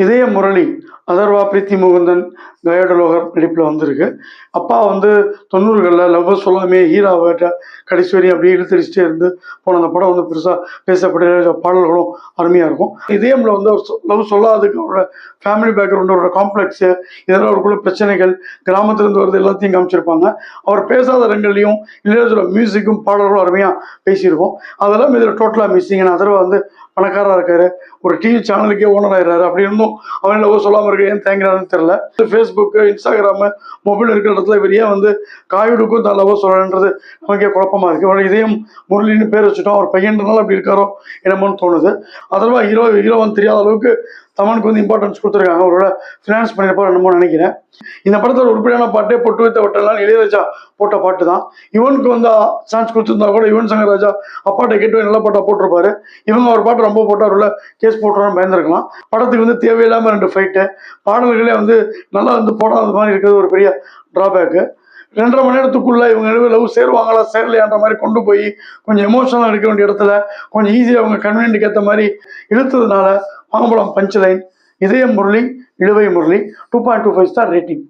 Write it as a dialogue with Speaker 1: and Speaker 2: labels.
Speaker 1: இதய முரளி அதர்வா பிரீத்தி முகுந்தன் கயாடலோகர் நடிப்பில் வந்திருக்கு. அப்பா வந்து 90களில் லவ் சொல்லாமே ஹீரோவாட்ட கடைசி வரையும் அப்படியே இழுத்தடிச்சிட்டே இருந்து போன அந்த படம் வந்து பெருசாக பேசப்பட்ட பாடல்களும் அருமையாக இருக்கும். இதயமில் வந்து அவர் லவ் சொல்லாததுக்கு அவரோட ஃபேமிலி பேக்ரவுண்டு, அவரோட காம்ப்ளெக்ஸு, இதெல்லாம் அவருக்குள்ள பிரச்சனைகள், கிராமத்துலேருந்து வருது எல்லாத்தையும் காமிச்சிருப்பாங்க. அவர் பேசாத இடங்கள்லையும் இளையராஜோட மியூசிக்கும் பாடல்களும் அருமையாக பேசியிருக்கோம். அதெல்லாம் இதில் டோட்டலாக மிஸ்ஸிங். ஏன்னா அதர்வா வந்து பணக்காரராக இருக்காரு, ஒரு டிவி சேனலுக்கே ஓனர் ஆயிடுறாரு. அப்படி இருந்தும் அவன் லவ் சொல்லாமல் இருக்க ஏன் தேங்கிறாருன்னு தெரியல. ஃபேஸ்புக்கு, இன்ஸ்டாகிராமு, மொபைல் இருக்கிற இடத்துல இவர் ஏன் வந்து காயுடுக்கும் தான் லவ் சொல்லணுன்றது நமக்கே குழப்பமாக இருக்குது. அவரோட இதயம் முரளின்னு பேர் வச்சுட்டோம். அவர் பையன்றனால அப்படி இருக்காரோ என்னமோன்னு தோணுது. அதர்வா ஹீரோன்னு தெரியாத அளவுக்கு தமனுக்கு வந்து இம்பார்ட்டன்ஸ் கொடுத்துருக்காங்க. அவரோட ஃபினான்ஸ் பண்ணியிருப்பார் என்னமோ நினைக்கிறேன். இந்த படத்தில் உருப்படியான பாட்டே பொட்டு வைத்த வட்டெல்லாம் இளையராஜா போட்ட பாட்டு தான். இவனுக்கு வந்து சான்ஸ் கொடுத்துருந்தா கூட யுவன் சங்கர் ராஜா அப்பாட்ட கேட்டு நல்ல பாட்டா போட்டிருப்பாரு. இவங்க ஒரு பாட்டு ரொம்ப போட்டார், உள்ள கேஸ் போட்டுறான்னு பயந்துருக்கலாம். படத்துக்கு வந்து தேவையில்லாமல் 2 ஃபைட்டு, பாடல்களே வந்து நல்லா வந்து போடாத மாதிரி இருக்கிறது ஒரு பெரிய ட்ராபேக்கு. 2.5 மணி நேரத்துக்குள்ள இவங்க லவ் சேருவாங்களா சேரலையான்ற மாதிரி கொண்டு போய் கொஞ்சம் எமோஷனலாக இருக்க வேண்டிய இடத்துல கொஞ்சம் ஈஸியாக அவங்க கன்வீனியன்ட்டுக்கு ஏற்ற மாதிரி இழுத்ததுனால வாங்கப்படம் பஞ்ச் லைன். இதய முரளி, இழுவை முரளி 2.25 ஸ்டார் ரேட்டிங்.